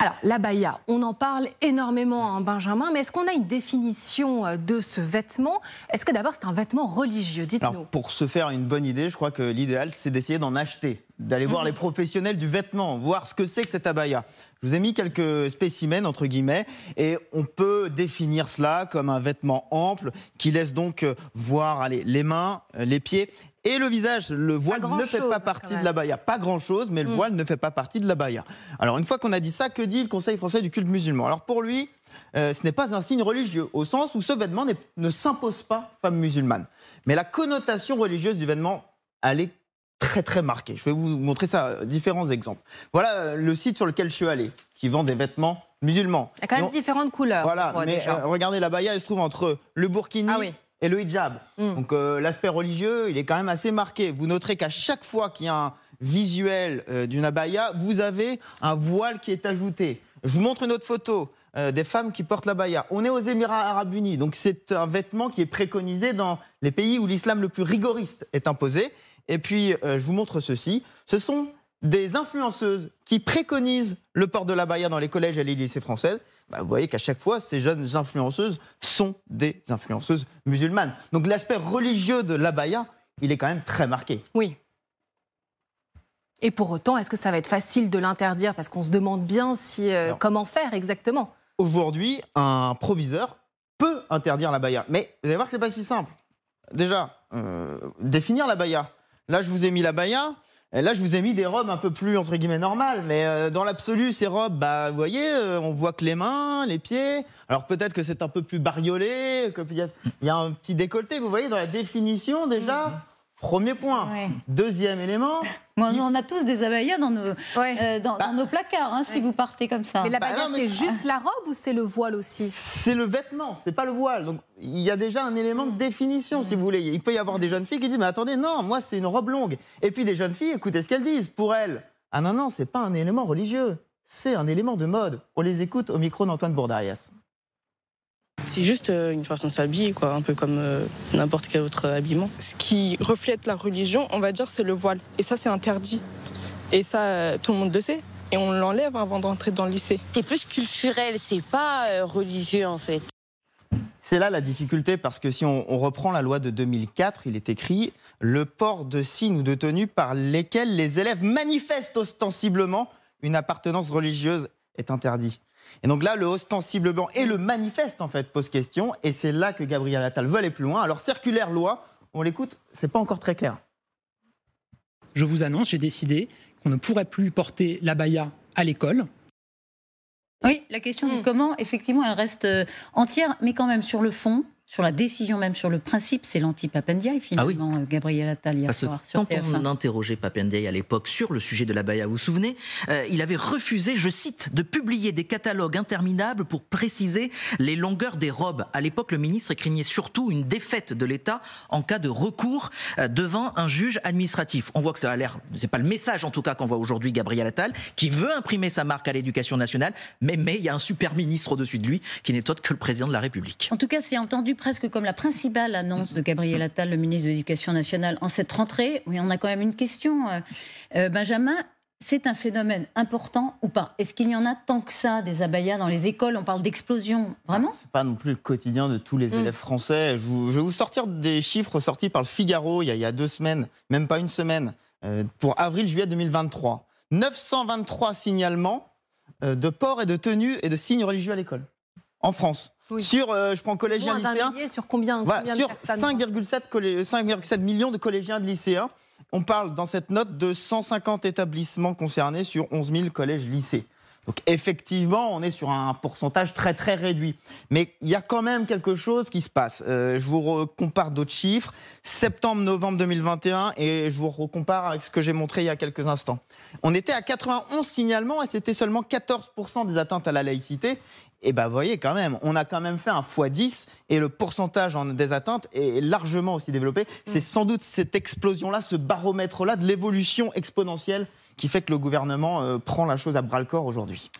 Alors, l'abaya, on en parle énormément, hein, Benjamin, mais est-ce qu'on a une définition de ce vêtement? Est-ce que d'abord c'est un vêtement religieux? Dites-nous. Alors, pour se faire une bonne idée, je crois que l'idéal, c'est d'essayer d'en acheter, d'aller voir les professionnels du vêtement, voir ce que c'est que cet abaya. Je vous ai mis quelques spécimens, entre guillemets, et on peut définir cela comme un vêtement ample qui laisse donc voir allez, les mains, les pieds et le visage. Le voile ne fait pas partie de l'abaya. Pas grand-chose, mais le voile ne fait pas partie de l'abaya. Alors, une fois qu'on a dit ça, que dit le Conseil français du culte musulman? Alors, pour lui, ce n'est pas un signe religieux, au sens où ce vêtement ne s'impose pas femme musulmane. Mais la connotation religieuse du vêtement, elle est très très marquée. Je vais vous montrer ça, différents exemples. Voilà le site sur lequel je suis allé, qui vend des vêtements musulmans. Il y a quand même différentes couleurs. Voilà, mais regardez, l'abaya, elle se trouve entre le burkini et le hijab. Donc l'aspect religieux, il est quand même assez marqué. Vous noterez qu'à chaque fois qu'il y a un visuel d'une abaya, vous avez un voile qui est ajouté. Je vous montre une autre photo des femmes qui portent l'abaya. On est aux Émirats Arabes Unis, donc c'est un vêtement qui est préconisé dans les pays où l'islam le plus rigoriste est imposé. Et puis, je vous montre ceci. Ce sont des influenceuses qui préconisent le port de l'abaya dans les collèges et les lycées français. Vous voyez qu'à chaque fois, ces jeunes influenceuses sont des influenceuses musulmanes. Donc l'aspect religieux de l'abaya, il est quand même très marqué. Oui. Et pour autant, est-ce que ça va être facile de l'interdire? Parce qu'on se demande bien si, comment faire exactement. Aujourd'hui, un proviseur peut interdire l'abaya. Mais vous allez voir que ce n'est pas si simple. Déjà, définir l'abaya. Là, je vous ai mis l'abaya. Et là, je vous ai mis des robes un peu plus, entre guillemets, normales. Mais dans l'absolu, ces robes, vous voyez, on voit que les mains, les pieds. Alors peut-être que c'est un peu plus bariolé, qu'il y a un petit décolleté. Vous voyez, dans la définition, déjà, premier point. Ouais. Deuxième élément... On a tous des abayas dans nos, dans nos placards, hein, si vous partez comme ça. Mais l'abaya, c'est juste la robe ou c'est le voile aussi? C'est le vêtement, c'est pas le voile. Donc il y a déjà un élément de définition, si vous voulez. Il peut y avoir des jeunes filles qui disent « Mais attendez, non, moi c'est une robe longue ». Et puis des jeunes filles, écoutez ce qu'elles disent. Pour elles, ah non, c'est pas un élément religieux, c'est un élément de mode. On les écoute au micro d'Antoine Bourdarias. C'est juste une façon de s'habiller, quoi, un peu comme n'importe quel autre habillement. Ce qui reflète la religion, on va dire, c'est le voile. Et ça, c'est interdit. Et ça, tout le monde le sait. Et on l'enlève avant d'entrer dans le lycée. C'est plus culturel, c'est pas religieux, en fait. C'est là la difficulté, parce que si on reprend la loi de 2004, il est écrit « Le port de signes ou de tenues par lesquels les élèves manifestent ostensiblement une appartenance religieuse est interdit ». Et donc là, le ostensiblement et le manifeste, en fait, pose question. Et c'est là que Gabriel Attal veut aller plus loin. Alors, circulaire, loi, on l'écoute, c'est pas encore très clair. Je vous annonce, j'ai décidé qu'on ne pourrait plus porter l'abaya à l'école. Oui, la question du comment, effectivement, elle reste entière, mais quand même sur le fond, sur la décision même, sur le principe, c'est l'anti-Pap Ndiaye, finalement, Gabriel Attal, hier soir, sur TF1. Quand on interrogeait Pap Ndiaye à l'époque sur le sujet de l'abaya, vous vous souvenez, il avait refusé, je cite, de publier des catalogues interminables pour préciser les longueurs des robes. À l'époque, le ministre craignait surtout une défaite de l'État en cas de recours devant un juge administratif. On voit que ça a l'air, c'est pas le message en tout cas qu'envoie aujourd'hui Gabriel Attal, qui veut imprimer sa marque à l'éducation nationale, mais il y a un super ministre au-dessus de lui qui n'est autre que le président de la République. En tout cas, c'est entendu presque comme la principale annonce de Gabriel Attal, le ministre de l'Éducation nationale, en cette rentrée. Oui, on a quand même une question. Benjamin, c'est un phénomène important ou pas? Est-ce qu'il y en a tant que ça, des abayas dans les écoles? On parle d'explosion, vraiment? C'est pas non plus le quotidien de tous les élèves français. Je vais vous sortir des chiffres sortis par le Figaro il y a 2 semaines, même pas une semaine, pour avril-juillet 2023. 923 signalements de port et de tenue et de signes religieux à l'école, en France. Oui. Sur, je prends collégiens, lycéens. Sur combien, sur 5,7 millions de collégiens, de lycéens. On parle dans cette note de 150 établissements concernés sur 11 000 collèges, lycées. Donc effectivement, on est sur un pourcentage très très réduit. Mais il y a quand même quelque chose qui se passe. Je vous compare d'autres chiffres. Septembre-novembre 2021, et je vous recompare avec ce que j'ai montré il y a quelques instants. On était à 91 signalements et c'était seulement 14% des atteintes à la laïcité. Et vous voyez quand même, on a quand même fait un x10 et le pourcentage des atteintes est largement aussi développé. C'est sans doute cette explosion-là, ce baromètre-là de l'évolution exponentielle qui fait que le gouvernement prend la chose à bras-le-corps aujourd'hui.